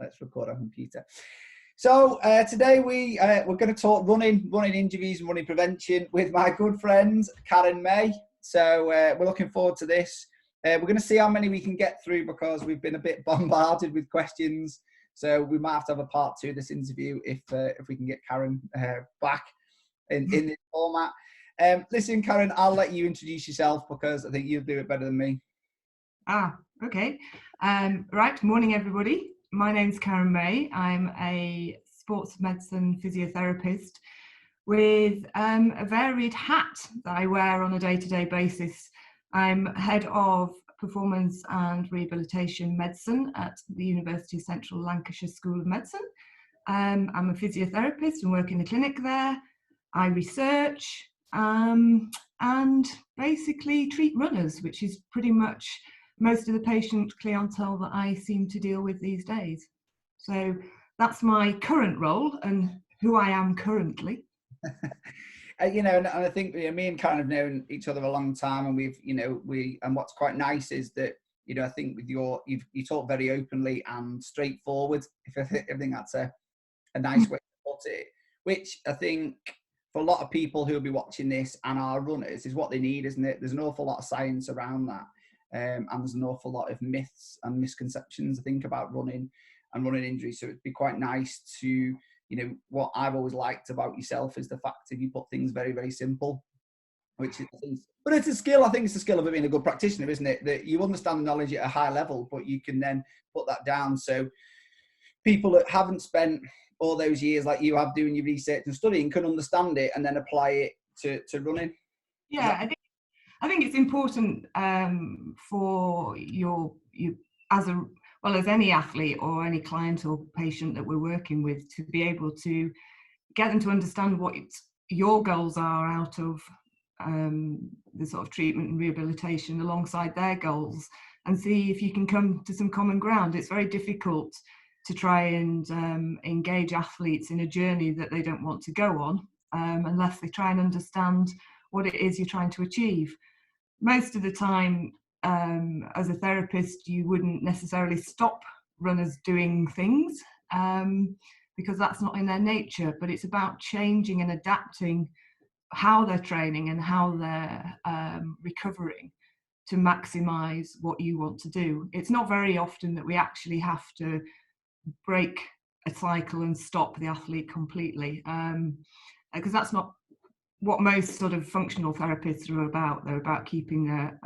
let's record on computer. So today we're going to talk running injuries and running prevention with my good friend Karen May. So we're looking forward to this. We're going to see how many we can get through because we've been a bit bombarded with questions. So we might have to have a part 2 of this interview if we can get Karen back in this format. Listen, Karen, I'll let you introduce yourself because I think you'll do it better than me. Okay. Right, morning everybody. My name's Karen May. I'm a sports medicine physiotherapist with a varied hat that I wear on a day-to-day basis. I'm head of performance and rehabilitation medicine at the University of Central Lancashire School of Medicine. I'm a physiotherapist and work in the clinic there. I research and basically treat runners, which is pretty much most of the patient clientele that I seem to deal with these days. So that's my current role and who I am currently. And I think me and Karen have known each other a long time, and and what's quite nice is that I think with you talk very openly and straightforward. I think that's a nice way to put it, which I think for a lot of people who will be watching this and are runners is what they need, isn't it? There's an awful lot of science around that. And there's an awful lot of myths and misconceptions, I think, about running and running injuries. So it'd be quite nice to, what I've always liked about yourself is the fact that you put things very, very simple, but it's a skill. I think it's a skill of being a good practitioner, isn't it? That you understand the knowledge at a high level, but you can then put that down. So people that haven't spent all those years like you have doing your research and studying can understand it and then apply it to running. Yeah, I think it's important for you as any athlete or any client or patient that we're working with to be able to get them to understand what your goals are out of the sort of treatment and rehabilitation alongside their goals, and see if you can come to some common ground. It's very difficult to try and engage athletes in a journey that they don't want to go on unless they try and understand what it is you're trying to achieve. Most of the time, as a therapist, you wouldn't necessarily stop runners doing things because that's not in their nature, but it's about changing and adapting how they're training and how they're recovering to maximize what you want to do. It's not very often that we actually have to break a cycle and stop the athlete completely, because that's not what most sort of functional therapists are about. They're about keeping their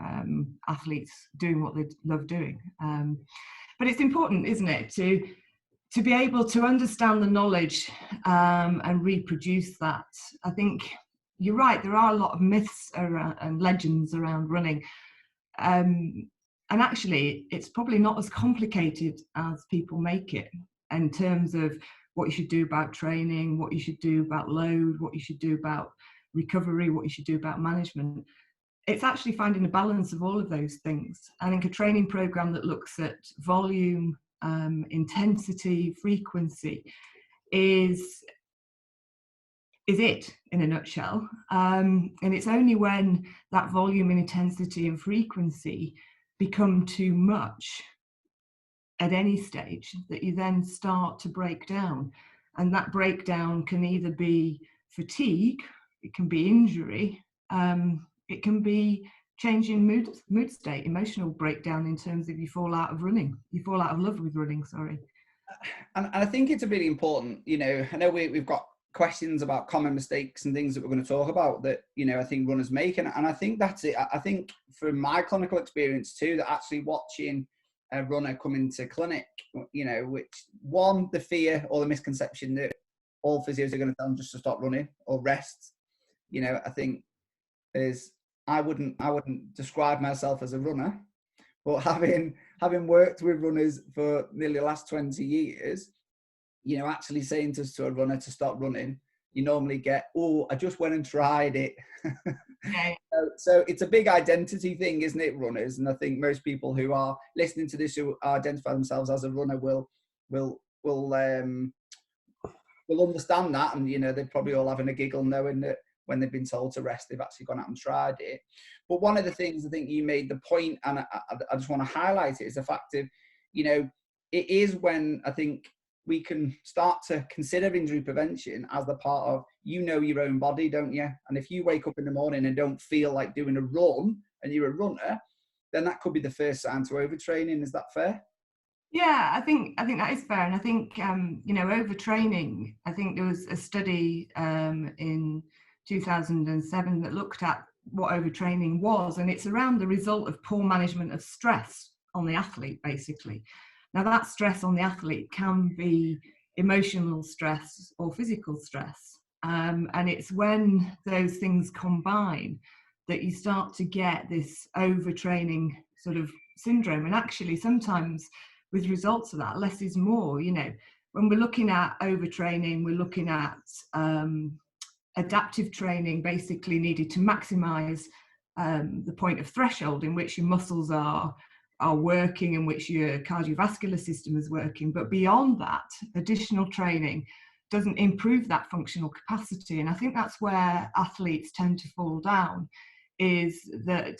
athletes doing what they love doing. But it's important, isn't it, to be able to understand the knowledge and reproduce that. I think you're right, there are a lot of myths around, and legends around running. And actually, it's probably not as complicated as people make it in terms of what you should do about training, what you should do about load, what you should do about recovery, what you should do about management. It's actually finding a balance of all of those things. I think a training program that looks at volume, intensity, frequency is it in a nutshell. And it's only when that volume and intensity and frequency become too much at any stage that you then start to break down. And that breakdown can either be fatigue, it can be injury, it can be changing mood state, emotional breakdown in terms of you fall out of love with running, sorry. And I think it's a really important, I know we've got questions about common mistakes and things that we're going to talk about that, I think runners make. And I think that's it. I think from my clinical experience too, that actually watching a runner come into clinic, which one, the fear or the misconception that all physios are going to tell them just to stop running or rest. I think I wouldn't describe myself as a runner, but having worked with runners for nearly the last 20 years, actually saying to a runner to stop running, you normally get, oh, I just went and tried it. Okay. So it's a big identity thing, isn't it, runners? And I think most people who are listening to this who identify themselves as a runner will understand that, and they're probably all having a giggle knowing that when they've been told to rest, they've actually gone out and tried it. But one of the things I think you made the point, and I just want to highlight it, is the fact of, it is when I think we can start to consider injury prevention as the part of, your own body, don't you? And if you wake up in the morning and don't feel like doing a run and you're a runner, then that could be the first sign to overtraining. Is that fair? Yeah, I think that is fair, and I think overtraining. I think there was a study in 2007 that looked at what overtraining was, and it's around the result of poor management of stress on the athlete, basically. Now, that stress on the athlete can be emotional stress or physical stress, and it's when those things combine that you start to get this overtraining sort of syndrome. And actually, sometimes with results of that, less is more. When we're looking at overtraining, we're looking at adaptive training, basically needed to maximize the point of threshold in which your muscles are working, in which your cardiovascular system is working. But beyond that, additional training doesn't improve that functional capacity. And I think that's where athletes tend to fall down, is that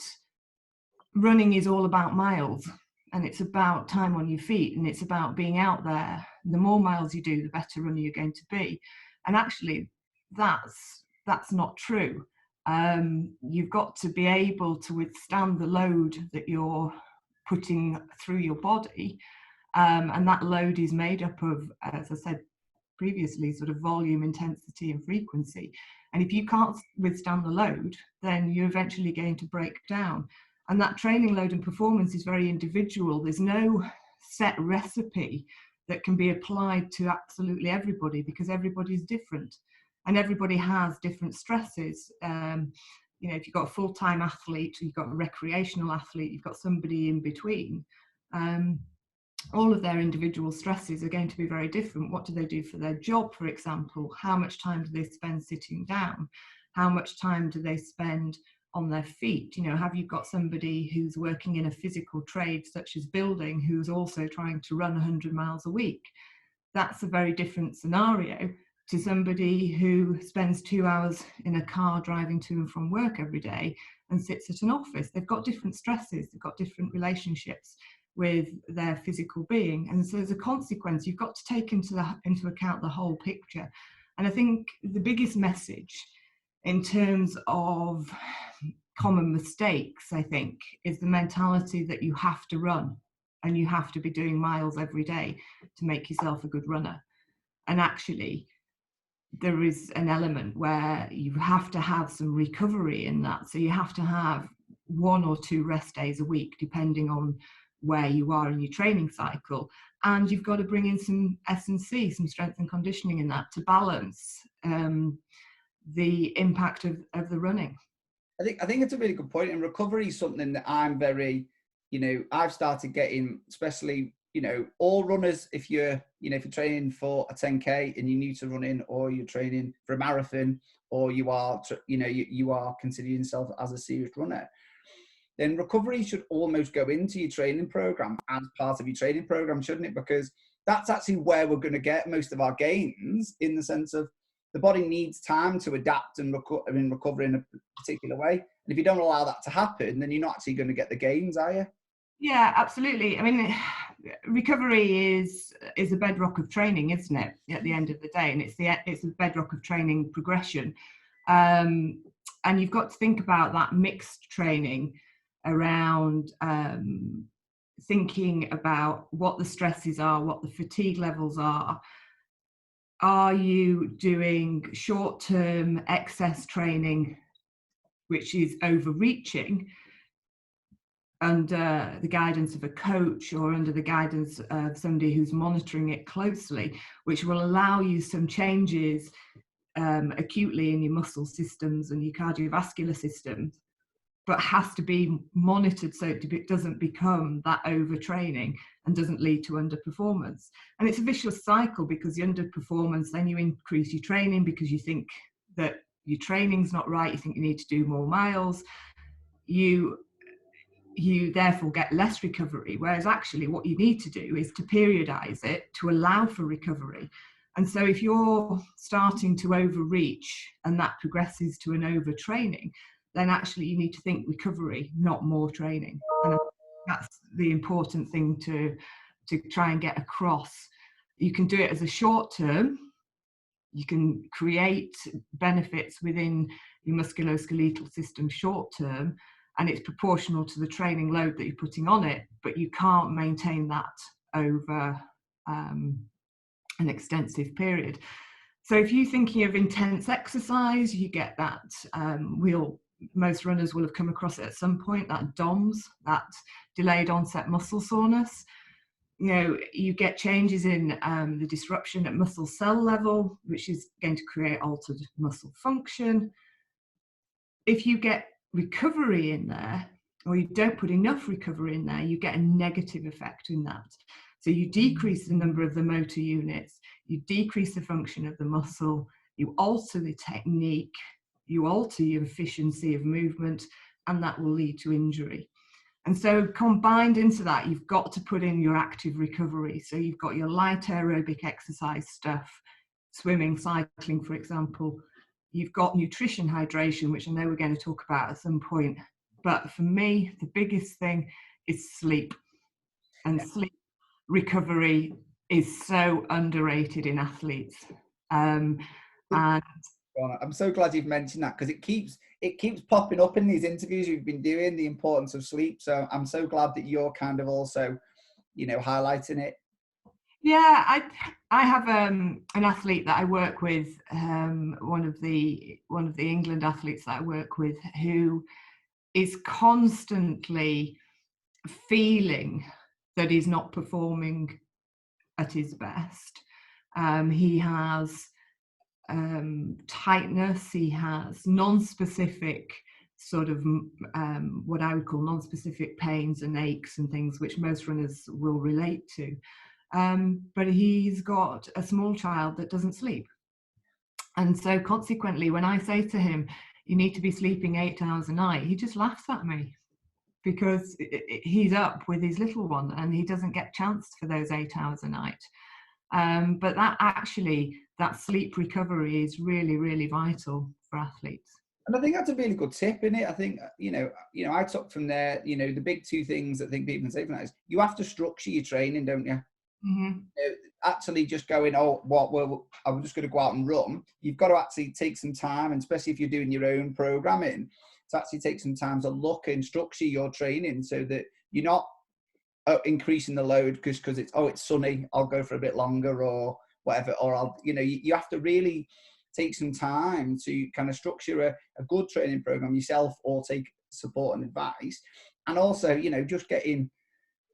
running is all about miles, and it's about time on your feet, and it's about being out there. The more miles you do, the better runner you're going to be. And actually, that's not true. You've got to be able to withstand the load that you're putting through your body, and that load is made up of, as I said previously, sort of volume, intensity, and frequency. And if you can't withstand the load, then you're eventually going to break down. And that training load and performance is very individual. There's no set recipe that can be applied to absolutely everybody, because everybody's different and everybody has different stresses. If you've got a full-time athlete, you've got a recreational athlete, you've got somebody in between, all of their individual stresses are going to be very different. What do they do for their job, for example? How much time do they spend sitting down? How much time do they spend on their feet? Have you got somebody who's working in a physical trade such as building, who's also trying to run 100 miles a week? That's a very different scenario to somebody who spends 2 hours in a car driving to and from work every day and sits at an office. They've got different stresses, they've got different relationships with their physical being. And so as a consequence, you've got to take into account the whole picture. And I think the biggest message in terms of common mistakes, I think, is the mentality that you have to run and you have to be doing miles every day to make yourself a good runner. And actually, there is an element where you have to have some recovery in that. So you have to have 1 or 2 rest days a week, depending on where you are in your training cycle. And you've got to bring in some S&C, some strength and conditioning in that, to balance the impact of the running. I think it's a really good point. And recovery is something that I'm very, I've started getting, especially, all runners, if you're training for a 10K and you're new to running, or you're training for a marathon, or you are considering yourself as a serious runner, then recovery should almost go into your training program as part of your training program, shouldn't it? Because that's actually where we're going to get most of our gains, in the sense of the body needs time to adapt and recover in a particular way. And if you don't allow that to happen, then you're not actually going to get the gains, are you? Yeah, absolutely. I mean, recovery is a bedrock of training, isn't it? At the end of the day, and it's a bedrock of training progression. And you've got to think about that mixed training around thinking about what the stresses are, what the fatigue levels are. Are you doing short-term excess training, which is overreaching, under the guidance of a coach or under the guidance of somebody who's monitoring it closely, which will allow you some changes acutely in your muscle systems and your cardiovascular systems, but has to be monitored so it doesn't become that overtraining and doesn't lead to underperformance. And it's a vicious cycle, because the underperformance, then you increase your training because you think that your training's not right, you think you need to do more miles, you therefore get less recovery, whereas actually what you need to do is to periodize it to allow for recovery. And so if you're starting to overreach and that progresses to an overtraining, then actually you need to think recovery, not more training. And that's the important thing to to try and get across. You can do it as a short term. You can create benefits within your musculoskeletal system short term, and it's proportional to the training load that you're putting on it, but you can't maintain that over an extensive period. So if you're thinking of intense exercise, you get that, most runners will have come across it at some point, that DOMS, that delayed onset muscle soreness. You get changes in the disruption at muscle cell level, which is going to create altered muscle function. If you get recovery in there, or you don't put enough recovery in there, you get a negative effect in that. So you decrease the number of the motor units, you decrease the function of the muscle, you alter the technique, you alter your efficiency of movement, and that will lead to injury. And so combined into that, you've got to put in your active recovery. So you've got your light aerobic exercise stuff, swimming, cycling, for example. You've got nutrition, hydration, which I know we're going to talk about at some point. But for me, the biggest thing is sleep. And sleep recovery is so underrated in athletes. And I'm so glad you've mentioned that, because it keeps popping up in these interviews you've been doing, the importance of sleep. So I'm so glad that you're kind of also, highlighting it. Yeah, I have an athlete that I work with, one of the England athletes that I work with, who is constantly feeling that he's not performing at his best. He has tightness, he has non-specific sort of what I would call non-specific pains and aches and things which most runners will relate to. But he's got a small child that doesn't sleep. And so consequently, when I say to him, you need to be sleeping 8 hours a night, he just laughs at me, because he's up with his little one and he doesn't get chanced for those 8 hours a night. But that sleep recovery is really, really vital for athletes. And I think that's a really good tip, isn't it? I think, I took from there, the big two things I think people can say from that is you have to structure your training, don't you? Mm-hmm. Actually just going, I'm just going to go out and run. You've got to actually take some time, and especially if you're doing your own programming, to actually take some time to look and structure your training so that you're not increasing the load because it's sunny, I'll go for a bit longer or whatever, or you have to really take some time to kind of structure a good training program yourself, or take support and advice. And also, just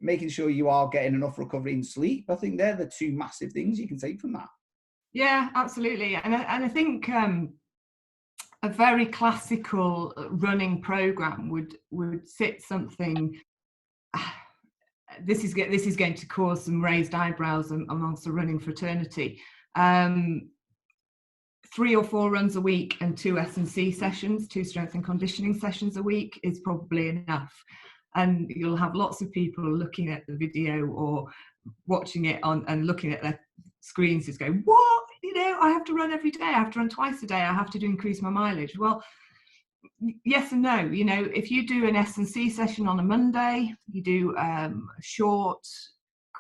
making sure you are getting enough recovery and sleep. I think they're the two massive things you can take from that. Yeah, absolutely. And I think a very classical running program would sit something. This is going to cause some raised eyebrows amongst the running fraternity. 3 or 4 runs a week and 2 S&C sessions, 2 strength and conditioning sessions a week is probably enough. And you'll have lots of people looking at the video or watching it and looking at their screens, just going, what? I have to run every day. I have to run twice a day. I have to increase my mileage. Well, yes and no. If you do an S&C session on a Monday, you do a short,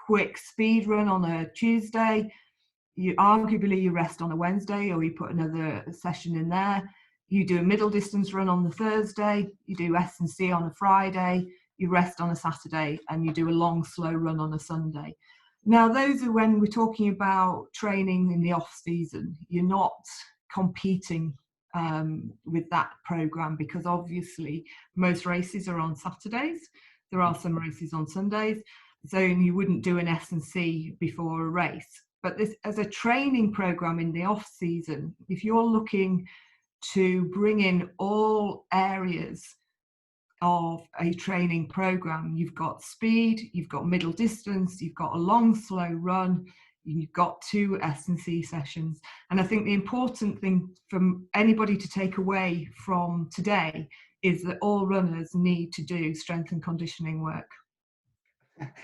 quick speed run on a Tuesday, you rest on a Wednesday, or you put another session in there. You do a middle distance run on the Thursday, you do S&C on a Friday, you rest on a Saturday, and you do a long, slow run on a Sunday. Now, those are when we're talking about training in the off season. You're not competing with that program, because obviously most races are on Saturdays. There are some races on Sundays, so you wouldn't do an S&C before a race. But this, as a training program in the off season, if you're looking to bring in all areas of a training program, you've got speed, you've got middle distance, you've got a long, slow run, you've got 2 S&C sessions. And I think the important thing from anybody to take away from today is that all runners need to do strength and conditioning work.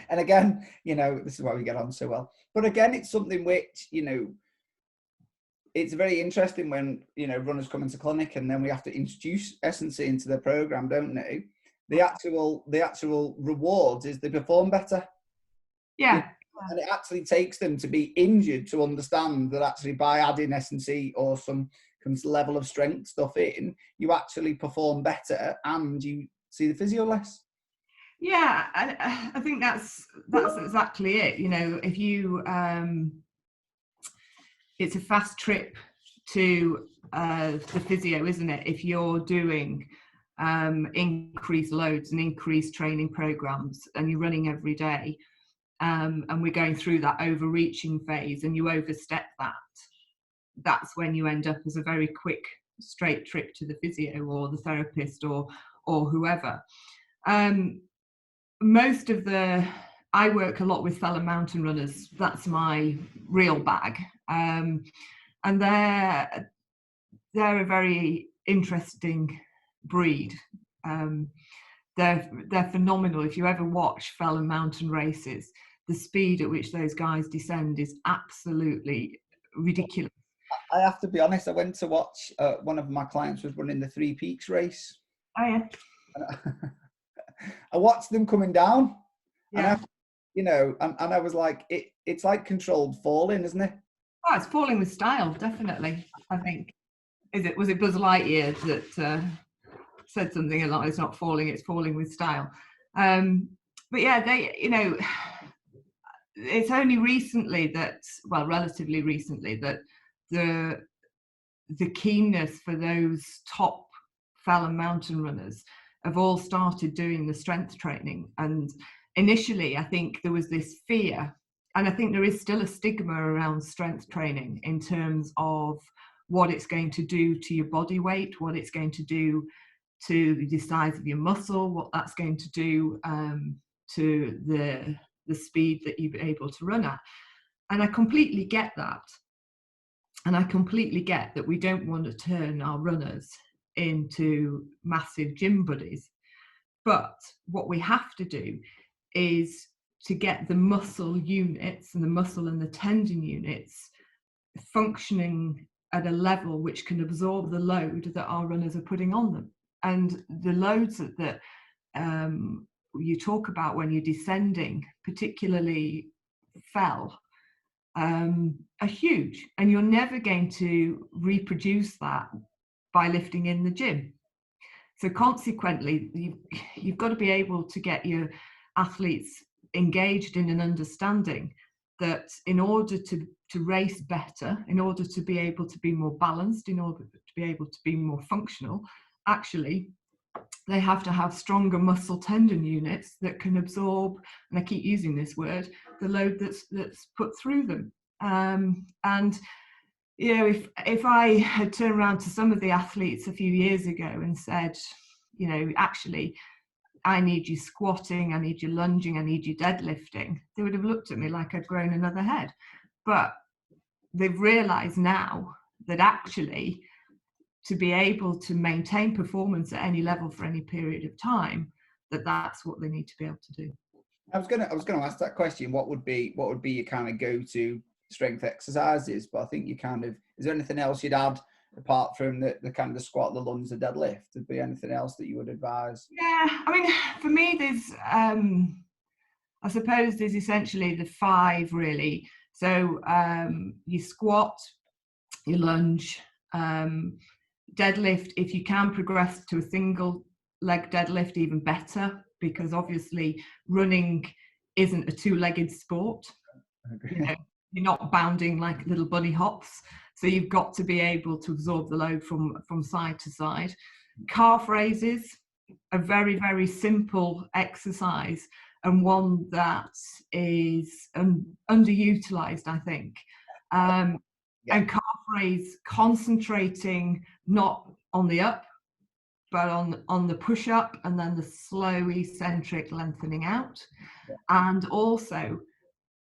And again, this is why we get on so well. But again, it's something which, it's very interesting when, runners come into clinic and then we have to introduce S&C into their program, don't they? The actual rewards is they perform better. Yeah. and it actually takes them to be injured to understand that actually by adding S&C or some level of strength stuff in, you actually perform better and you see the physio less. Yeah, I think that's exactly it. You know, if you it's a fast trip to the physio, isn't it? If you're doing increased loads and increased training programs and you're running every day, and we're going through that overreaching phase and you overstep that, that's when you end up as a very quick straight trip to the physio or the therapist or whoever. Most of I work a lot with fellow mountain runners. That's my real bag. And they're a very interesting breed. They're phenomenal. If you ever watch fellow mountain races, the speed at which those guys descend is absolutely ridiculous. I have to be honest, I went to watch one of my clients was running the Three Peaks race. Oh yeah. I watched them coming down, Yeah. and I was like, it's like controlled falling, isn't it? Oh, it's falling with style, definitely. I think. Was it Buzz Lightyear that said something along, it's not falling, it's falling with style. But yeah, it's only recently relatively recently, that the keenness for those top fellow mountain runners have all started doing the strength training. And initially, I think there was this fear, and I think there is still a stigma around strength training in terms of what it's going to do to your body weight, what it's going to do to the size of your muscle, what that's going to do to the speed that you're able to run at. And I completely get that. And I completely get that we don't want to turn our runners into massive gym buddies. But what we have to do is to get the muscle units and the muscle and the tendon units functioning at a level which can absorb the load that our runners are putting on them. And the loads that you talk about when you're descending, particularly fell, are huge, and you're never going to reproduce that by lifting in the gym. So consequently, you've got to be able to get your athletes engaged in an understanding that in order to race better, in order to be able to be more balanced, in order to be able to be more functional, actually they have to have stronger muscle tendon units that can absorb, and I keep using this word, the load that's put through them. And you know, if I had turned around to some of the athletes a few years ago and said, you know, actually, I need you squatting, I need you lunging, I need you deadlifting, they would have looked at me like I'd grown another head. But they've realized now that actually, to be able to maintain performance at any level for any period of time, that's what they need to be able to do. I was gonna ask that question. What would be your kind of go-to strength exercises? But I think you kind of, is there anything else you'd add apart from the kind of the squat, the lunge, the deadlift? Would there be anything else that you would advise? Yeah, I mean, for me, there's I suppose there's essentially the 5 really. So you squat, you lunge, deadlift. If you can progress to a single leg deadlift, even better, because obviously running isn't a 2-legged sport. You know, you're not bounding like little bunny hops, so you've got to be able to absorb the load from side to side. Calf raises, a very, very simple exercise, and one that is underutilized, I think. And calf raise, concentrating not on the up, but on the push up, and then the slow eccentric lengthening out, and also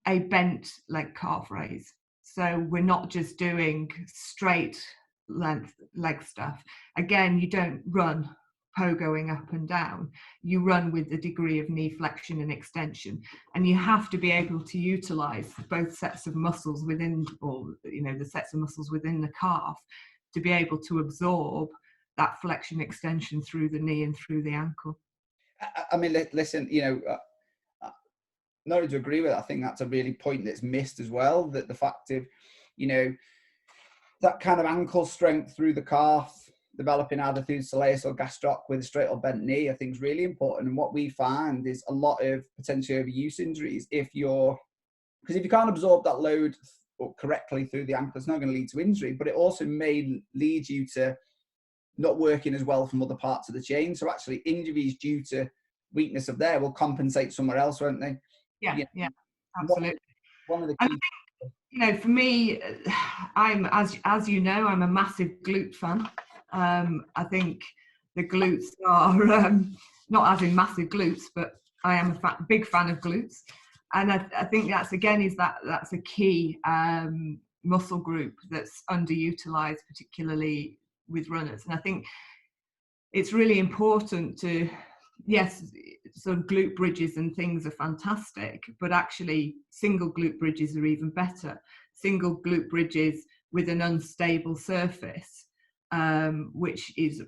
a bent leg calf raise. So we're not just doing straight length leg stuff. Again, you don't run pogoing up and down. You run with a degree of knee flexion and extension, and you have to be able to utilize both sets of muscles within, or you know, the sets of muscles within the calf to be able to absorb that flexion extension through the knee and through the ankle. I mean, listen, you know, No, to agree with it. I think that's a really point that's missed as well, that the fact of, you know, that kind of ankle strength through the calf, developing either through soleus or gastroc with a straight or bent knee, I think is really important. And what we find is a lot of potentially overuse injuries because if you can't absorb that load correctly through the ankle, it's not going to lead to injury, but it also may lead you to not working as well from other parts of the chain. So actually injuries due to weakness of there will compensate somewhere else, won't they? Yeah, yeah, absolutely. One of the And key, I think, for me, I'm, as you know, I'm a massive glute fan. I think the glutes are not as in massive glutes, but I am a big fan of glutes, and I think that's a key muscle group that's underutilized, particularly with runners. And I think it's really important to, yes, sort of glute bridges and things are fantastic, but actually single glute bridges are even better. Single glute bridges with an unstable surface, which is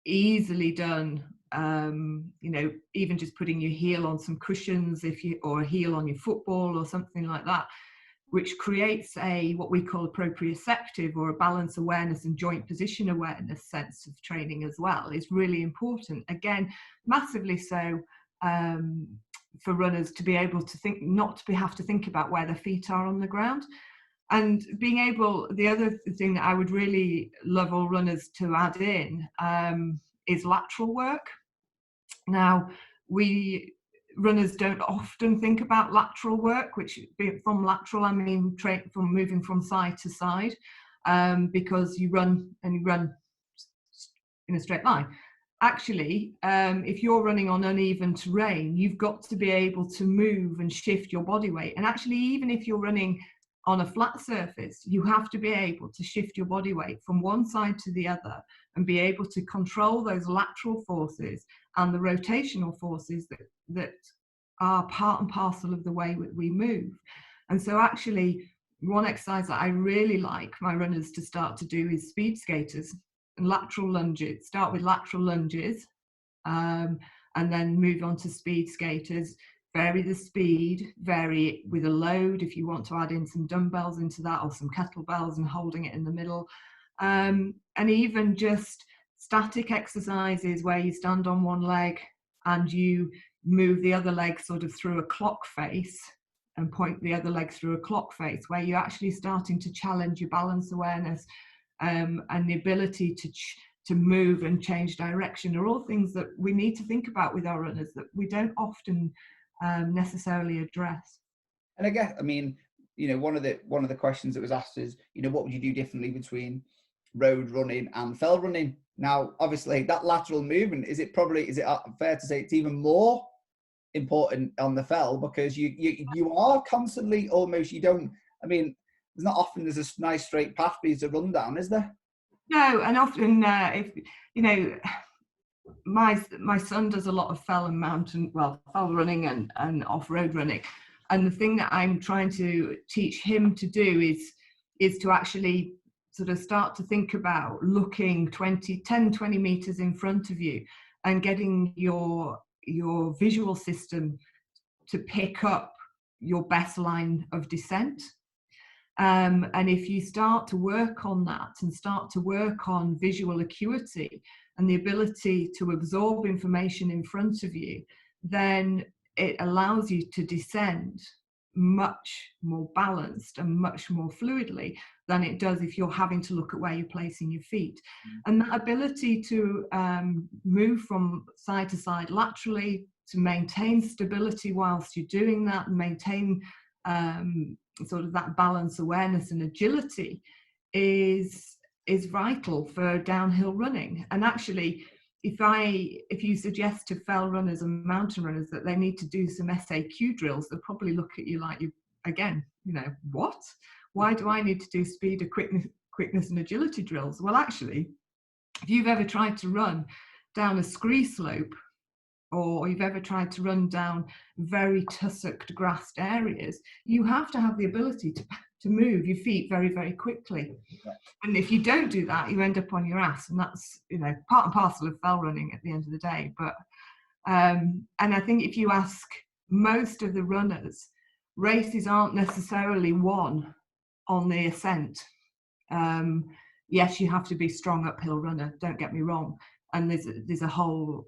easily done, even just putting your heel on some cushions, or a heel on your football or something like that, which creates what we call a proprioceptive, or a balance awareness and joint position awareness sense of training as well, is really important. Again, massively so, for runners to be able to think, not to have to think about where their feet are on the ground. And being able, the other thing that I would really love all runners to add in is lateral work. Now, runners don't often think about lateral work, which from lateral, I mean from moving from side to side, because you run in a straight line. Actually, if you're running on uneven terrain, you've got to be able to move and shift your body weight. And actually, even if you're running on a flat surface, you have to be able to shift your body weight from one side to the other and be able to control those lateral forces and the rotational forces that are part and parcel of the way we move. And so actually, one exercise that I really like my runners to start to do is speed skaters and lateral lunges. Start with lateral lunges, and then move on to speed skaters. Vary the speed, vary it with a load if you want to add in some dumbbells into that, or some kettlebells and holding it in the middle. And even just static exercises where you stand on one leg and you move the other leg sort of through a clock face and point the other leg through a clock face, where you're actually starting to challenge your balance awareness, and the ability to move and change direction, are all things that we need to think about with our runners that we don't often necessarily address. and I guess, I mean, one of the questions that was asked is, what would you do differently between road running and fell running? Now, obviously, that lateral movement, is it fair to say it's even more important on the fell, because you are constantly almost, there's not often there's a nice straight path for you to run down, is there? No, and often if my son does a lot of fell running and off-road running, and the thing that I'm trying to teach him to do is to actually sort of start to think about looking 10-20 meters in front of you and getting your visual system to pick up your best line of descent. And if you start to work on that and start to work on visual acuity and the ability to absorb information in front of you, then it allows you to descend much more balanced and much more fluidly than it does if you're having to look at where you're placing your feet. And that ability to move from side to side laterally, to maintain stability whilst you're doing that, and maintain sort of that balance awareness and agility is vital for downhill running. And actually, if you suggest to fell runners and mountain runners that they need to do some SAQ drills, they'll probably look at you like, what? Why do I need to do speed or quickness and agility drills? Well, actually, if you've ever tried to run down a scree slope, or you've ever tried to run down very tussocked grassed areas, you have to have the ability to move your feet very, very quickly. Yeah. And if you don't do that, you end up on your ass, and that's part and parcel of fell running at the end of the day. But and I think if you ask most of the runners, races aren't necessarily won on the ascent. Yes, you have to be strong uphill runner, don't get me wrong, and there's a whole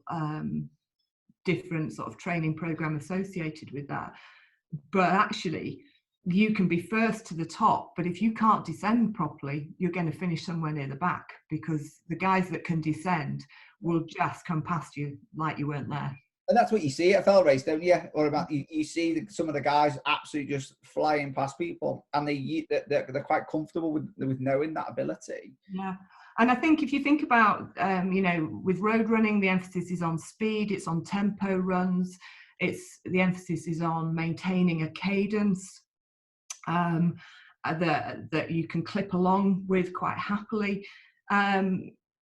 different sort of training program associated with that. But actually, you can be first to the top, but if you can't descend properly, you're going to finish somewhere near the back, because the guys that can descend will just come past you like you weren't there. And that's what you see at a fell race, don't you? Or about you see some of the guys absolutely just flying past people, and they're quite comfortable with knowing that ability. Yeah, and I think if you think about, you know, with road running, the emphasis is on speed, it's on tempo runs, the emphasis is on maintaining a cadence that you can clip along with quite happily.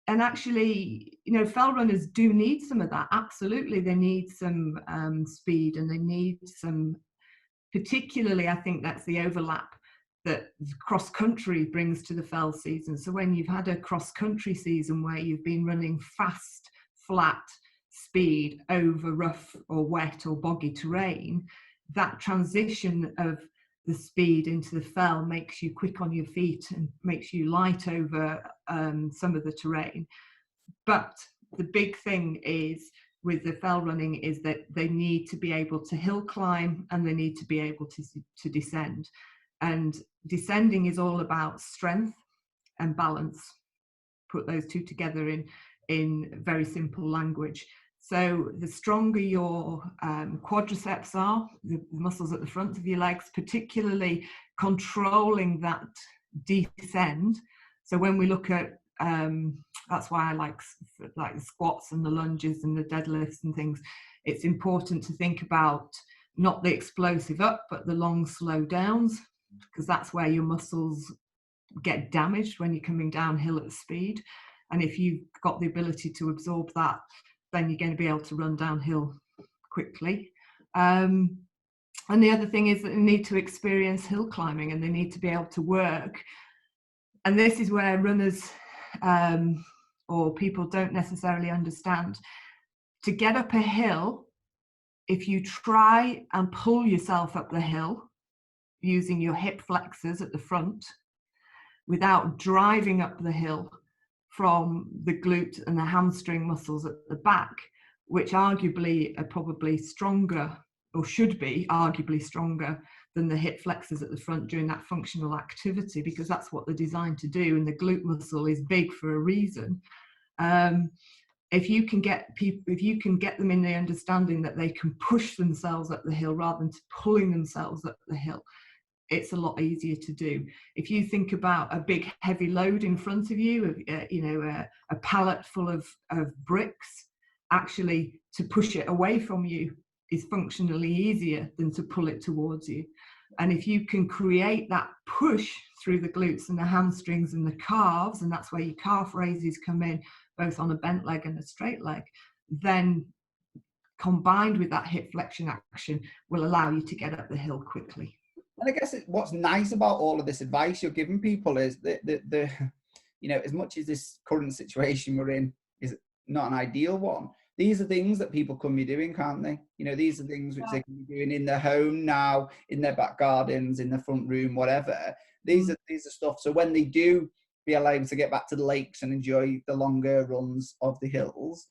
And actually, you know, fell runners do need some of that. Absolutely, they need some speed, and they need some, particularly, I think that's the overlap that cross country brings to the fell season. So when you've had a cross country season where you've been running fast, flat speed over rough or wet or boggy terrain, that transition of the speed into the fell makes you quick on your feet and makes you light over some of the terrain. But the big thing is with the fell running is that they need to be able to hill climb, and they need to be able to descend. And descending is all about strength and balance. Put those two together in very simple language. So the stronger your quadriceps are, the muscles at the front of your legs, particularly controlling that descend. So when we look at, that's why I like the squats and the lunges and the deadlifts and things, it's important to think about not the explosive up, but the long slow downs, because that's where your muscles get damaged when you're coming downhill at speed. And if you've got the ability to absorb that, then you're going to be able to run downhill quickly. And the other thing is that they need to experience hill climbing, and they need to be able to work. And this is where runners or people don't necessarily understand. To get up a hill, if you try and pull yourself up the hill using your hip flexors at the front without driving up the hill from the glute and the hamstring muscles at the back, which arguably are probably stronger, or should be arguably stronger than the hip flexors at the front during that functional activity, because that's what they're designed to do, and the glute muscle is big for a reason. If you can get them in the understanding that they can push themselves up the hill rather than pulling themselves up the hill, it's a lot easier to do. If you think about a big heavy load in front of you, you know, a pallet full of bricks, actually to push it away from you is functionally easier than to pull it towards you. And if you can create that push through the glutes and the hamstrings and the calves, and that's where your calf raises come in, both on a bent leg and a straight leg, then combined with that hip flexion action will allow you to get up the hill quickly. And I guess what's nice about all of this advice you're giving people is that the you know, as much as this current situation we're in is not an ideal one, these are things that people can be doing, can't they? You know, these are things which they can be doing in their home now, in their back gardens, in their front room, whatever. These are stuff. So when they do be allowed to get back to the lakes and enjoy the longer runs of the hills,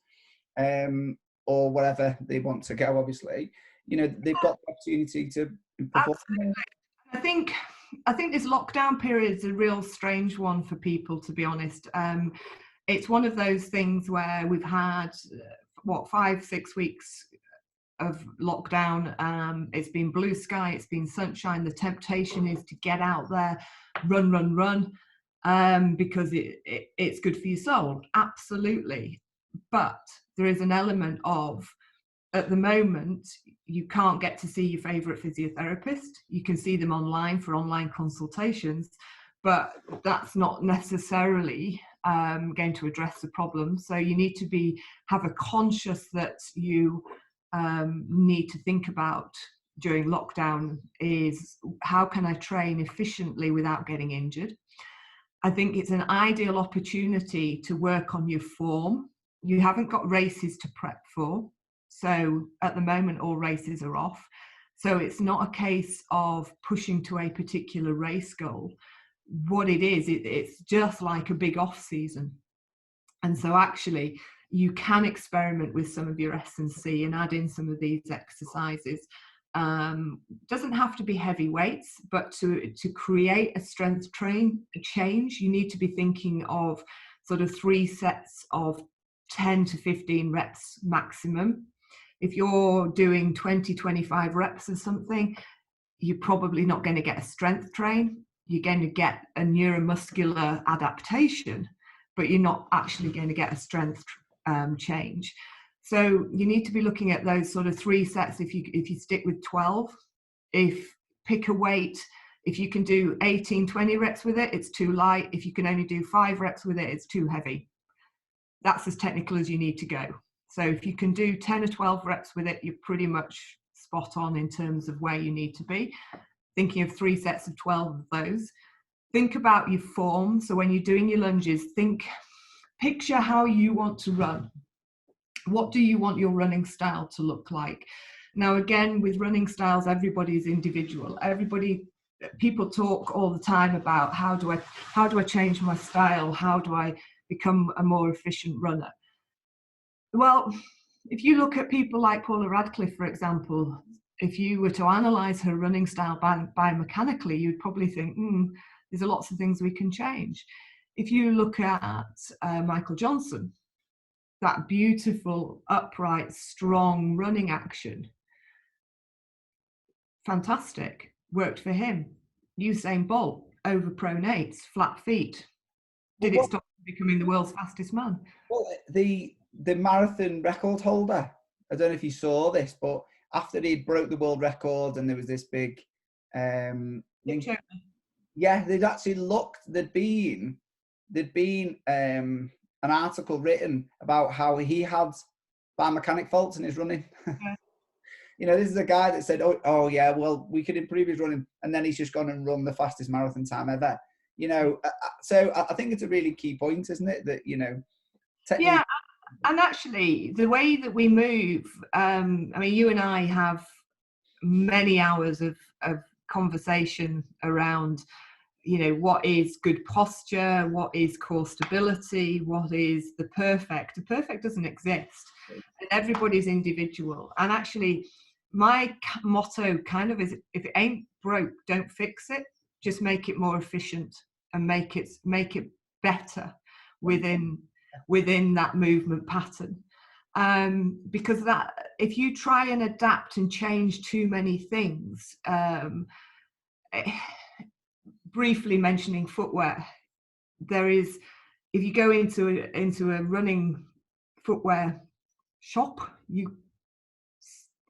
or wherever they want to go, obviously, you know, they've got the opportunity to perform. Absolutely. I think this lockdown period is a real strange one for people, to be honest. It's one of those things where we've had 5-6 weeks of lockdown. It's been blue sky, it's been sunshine. The temptation is to get out there, run, because it's good for your soul. Absolutely. But there is an element of, at the moment, you can't get to see your favourite physiotherapist. You can see them online for online consultations, but that's not necessarily going to address the problem. So you need to have a conscious that you need to think about during lockdown is, how can I train efficiently without getting injured? I think it's an ideal opportunity to work on your form. You haven't got races to prep for, So at the moment, all races are off. So it's not a case of pushing to a particular race goal. What it is, it's just like a big off season. And so actually you can experiment with some of your S&C and add in some of these exercises. Doesn't have to be heavy weights, but to create a strength change, you need to be thinking of sort of 3 sets of 10 to 15 reps maximum. If you're doing 20, 25 reps of something, you're probably not going to get a strength train. You're going to get a neuromuscular adaptation, but you're not actually going to get a strength change. So you need to be looking at those sort of 3 sets. If you stick with 12, pick a weight. If you can do 18, 20 reps with it, it's too light. If you can only do 5 reps with it, it's too heavy. That's as technical as you need to go. So if you can do 10 or 12 reps with it, you're pretty much spot on in terms of where you need to be. Thinking of 3 sets of 12 of those. Think about your form. So when you're doing your lunges, picture how you want to run. What do you want your running style to look like? Now, again, with running styles, everybody is individual. People talk all the time about how do I change my style? How do I become a more efficient runner? Well, if you look at people like Paula Radcliffe, for example, if you were to analyze her running style biomechanically, you'd probably think, there's lots of things we can change. If you look at Michael Johnson, that beautiful, upright, strong running action, fantastic, worked for him. Usain Bolt, overpronates, flat feet. Did it stop him becoming the world's fastest man? Well, the marathon record holder, I don't know if you saw this, but after he broke the world record and there was this big yeah, they'd actually looked, there'd been an article written about how he had biomechanic faults in his running. Yeah. You know, this is a guy that said, oh yeah, well, we could improve his running, and then he's just gone and run the fastest marathon time ever. You know, so I think it's a really key point, isn't it? That, you know, yeah, and actually the way that we move, I mean, you and I have many hours of conversation around, you know, what is good posture, what is core stability, what is the perfect. The perfect doesn't exist, and everybody's individual. And actually my motto kind of is, if it ain't broke, don't fix it. Just make it more efficient and make it better within that movement pattern. Because that, if you try and adapt and change too many things, briefly mentioning footwear, if you go into a running footwear shop, you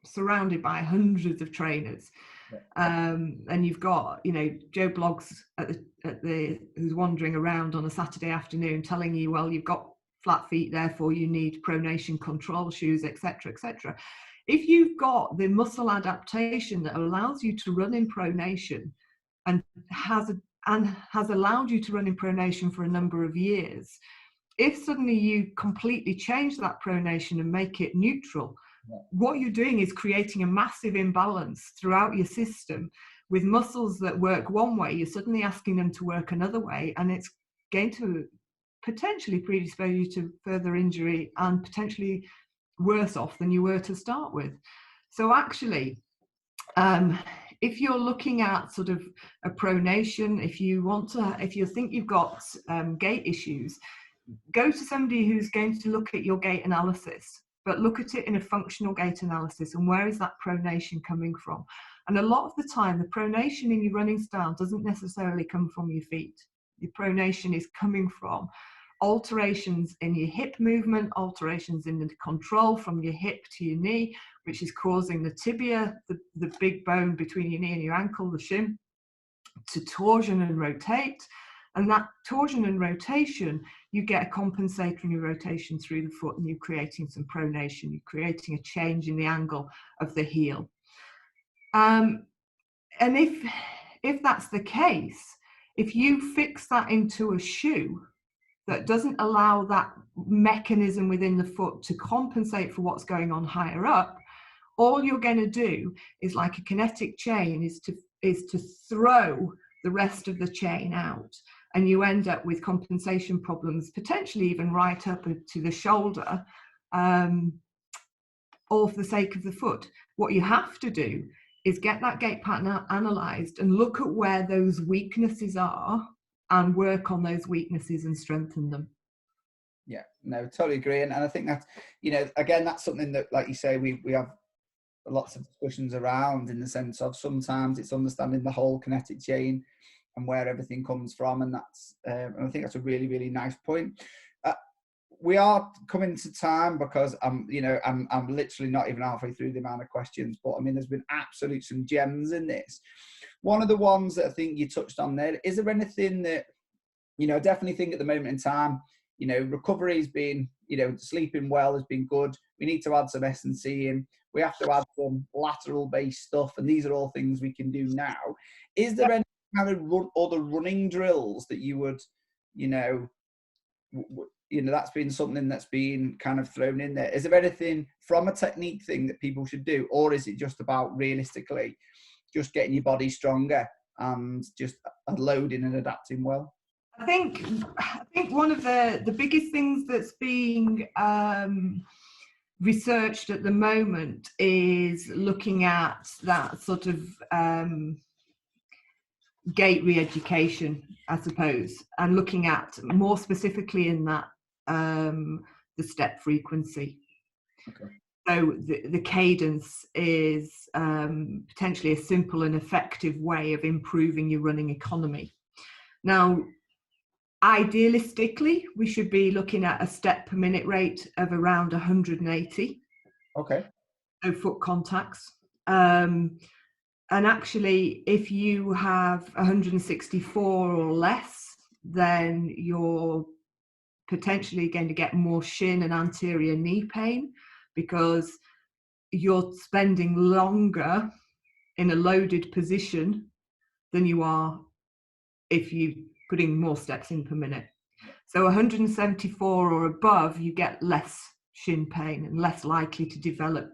surrounded by hundreds of trainers, and you've got, you know, Joe Bloggs who's wandering around on a Saturday afternoon telling you, well, you've got flat feet, therefore you need pronation control shoes, etc., etc. If you've got the muscle adaptation that allows you to run in pronation and has allowed you to run in pronation for a number of years, if suddenly you completely change that pronation and make it neutral, what you're doing is creating a massive imbalance throughout your system. With muscles that work one way, you're suddenly asking them to work another way, and it's going to potentially predispose you to further injury and potentially worse off than you were to start with. So actually, if you're looking at sort of a pronation, if you think you've got gait issues, go to somebody who's going to look at your gait analysis, but look at it in a functional gait analysis, and where is that pronation coming from? And a lot of the time, the pronation in your running style doesn't necessarily come from your feet. Your pronation is coming from alterations in your hip movement, alterations in the control from your hip to your knee, which is causing the tibia, the big bone between your knee and your ankle, the shin, to torsion and rotate. And that torsion and rotation, you get a compensatory rotation through the foot, and you're creating some pronation. You're creating a change in the angle of the heel. And if that's the case, if you fix that into a shoe, that doesn't allow that mechanism within the foot to compensate for what's going on higher up, all you're going to do is, like a kinetic chain, is to throw the rest of the chain out, and you end up with compensation problems, potentially even right up to the shoulder, all for the sake of the foot. What you have to do is get that gait pattern analysed and look at where those weaknesses are and work on those weaknesses and strengthen them. Yeah, no, totally agree. And I think that's, again, that's something that, like you say, we have lots of discussions around, in the sense of sometimes it's understanding the whole kinetic chain and where everything comes from. And that's, and I think that's a really, really nice point. We are coming to time, because I'm literally not even halfway through the amount of questions, but I mean, there's been absolute some gems in this. One of the ones that I think you touched on there, is there anything that, I definitely think at the moment in time, recovery has been, sleeping well has been good. We need to add some S&C in. We have to add some lateral based stuff. And these are all things we can do now. Is there any kind of other running drills that you would, that's been something that's been kind of thrown in there? Is there anything from a technique thing that people should do? Or is it just about, realistically, just getting your body stronger and just loading and adapting well? I think one of the biggest things that's being researched at the moment is looking at that sort of gait re-education, I suppose, and looking at more specifically in that the step frequency. Okay. So the cadence is potentially a simple and effective way of improving your running economy. Now, idealistically, we should be looking at a step per minute rate of around 180. Okay. So foot contacts. And actually, if you have 164 or less, then you're potentially going to get more shin and anterior knee pain, because you're spending longer in a loaded position than you are if you're putting more steps in per minute. So 174 or above, you get less shin pain and less likely to develop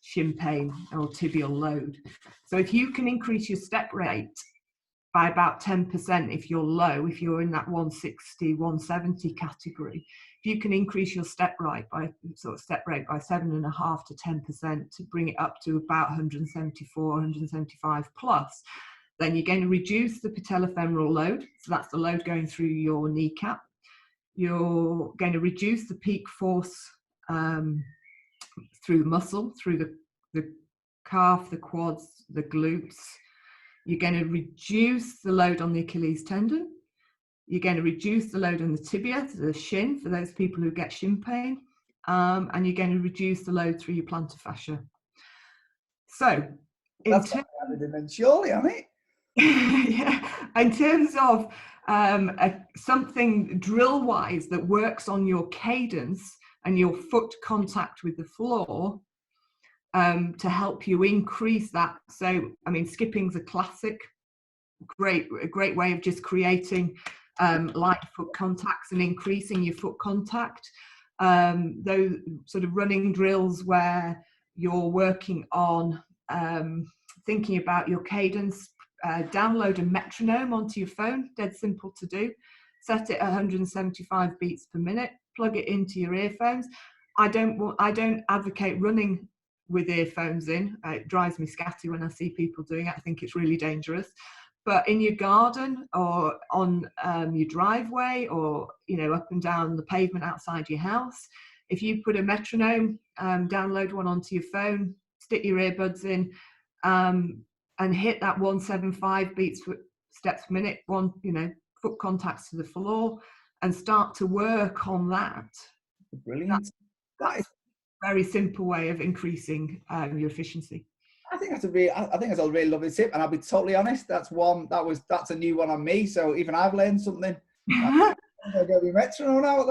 shin pain or tibial load. So if you can increase your step rate by about 10%, if you're low, if you're in that 160, 170 category, if you can increase your step rate by 7.5 to 10% to bring it up to about 174, 175 plus, then you're going to reduce the patellofemoral load. So that's the load going through your kneecap. You're going to reduce the peak force through the muscle, through the calf, the quads, the glutes. You're going to reduce the load on the Achilles tendon. You're going to reduce the load on the tibia, the shin, for those people who get shin pain. And you're going to reduce the load through your plantar fascia. So, that's what I added in then, surely, I mean. Yeah, in terms of something drill-wise that works on your cadence and your foot contact with the floor, to help you increase that. So, I mean, skipping's a classic, a great way of just creating light foot contacts and increasing your foot contact. Those sort of running drills where you're working on thinking about your cadence. Download a metronome onto your phone, dead simple to do. Set it at 175 beats per minute, plug it into your earphones. I don't advocate running with earphones in. It drives me scatty when I see people doing it. I think it's really dangerous. But in your garden or on your driveway, or up and down the pavement outside your house, if you put a metronome, download one onto your phone, stick your earbuds in, and hit that 175 beats per steps per minute, foot contacts to the floor, and start to work on that. Brilliant. That's a very simple way of increasing your efficiency. I think that's a really lovely tip, and I'll be totally honest. That's a new one on me. So even I've learned something. I'm going to be metronome now.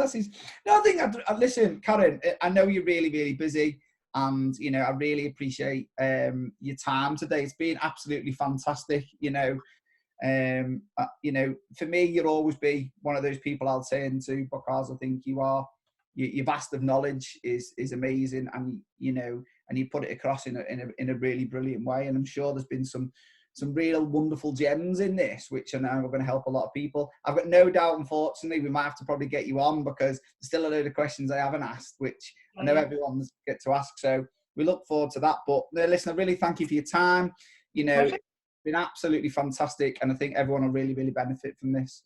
Listen, Karen. I know you're really, really busy. And, I really appreciate your time today. It's been absolutely fantastic. You know, for me, you'll always be one of those people I'll turn to, because I think your vast of knowledge is amazing, and you know, and you put it across in a really brilliant way. And I'm sure there's been some real wonderful gems in this, which I know are going to help a lot of people. I've got no doubt, unfortunately, we might have to probably get you on, because there's still a load of questions I haven't asked, which I know everyone's get to ask. So we look forward to that. But no, listen, I really thank you for your time. You know, it's been absolutely fantastic, and I think everyone will really, really benefit from this.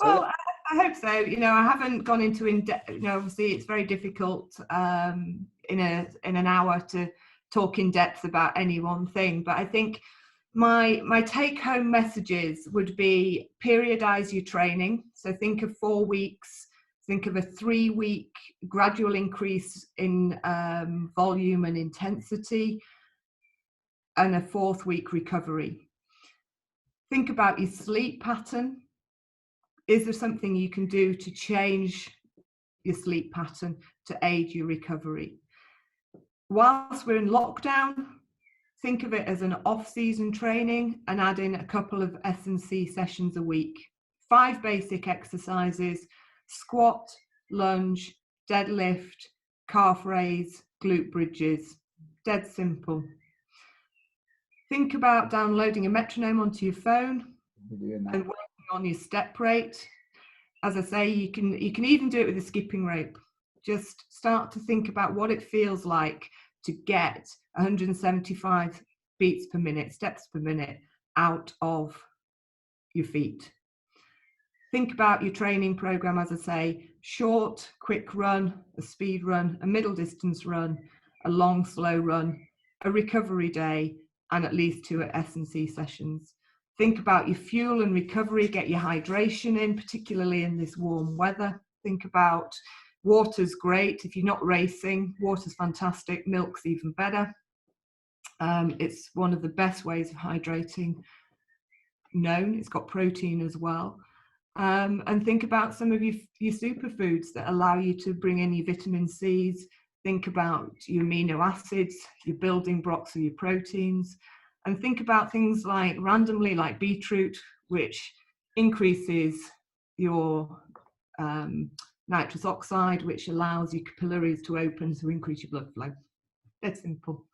So, well, I hope so. You know, I haven't gone into you know, obviously it's very difficult in an hour to talk in depth about any one thing, but I think my take home messages would be: periodize your training. So think of 4 weeks, think of a 3-week gradual increase in volume and intensity, and a 4th week recovery. Think about your sleep pattern. Is there something you can do to change your sleep pattern to aid your recovery? Whilst we're in lockdown, think of it as an off-season training and add in a couple of S&C sessions a week. 5 basic exercises: squat, lunge, deadlift, calf raise, glute bridges. Dead simple. Think about downloading a metronome onto your phone and working on your step rate. As I say, you can even do it with a skipping rope. Just start to think about what it feels like to get 175 beats per minute, steps per minute out of your feet. Think about your training program, as I say: short, quick run, a speed run, a middle distance run, a long, slow run, a recovery day, and at least 2 S&C sessions. Think about your fuel and recovery. Get your hydration in, particularly in this warm weather. Think about water's great. If you're not racing, water's fantastic. Milk's even better. It's one of the best ways of hydrating known. It's got protein as well. And think about some of your superfoods that allow you to bring in your vitamin C's. Think about your amino acids, your building blocks of your proteins. And think about things like beetroot, which increases your nitrous oxide, which allows your capillaries to open to increase your blood flow. That's simple.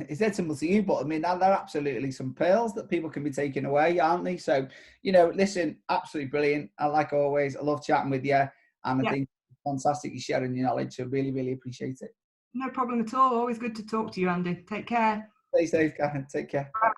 It's that simple to you, but I mean, they're absolutely some pearls that people can be taking away, aren't they? So, you know, listen, absolutely brilliant. I, like always, I love chatting with you, and I think it's fantastic you sharing your knowledge. So really, really appreciate it. No problem at all. Always good to talk to you, Andy. Take care. Stay safe, Karen. Take care. Bye.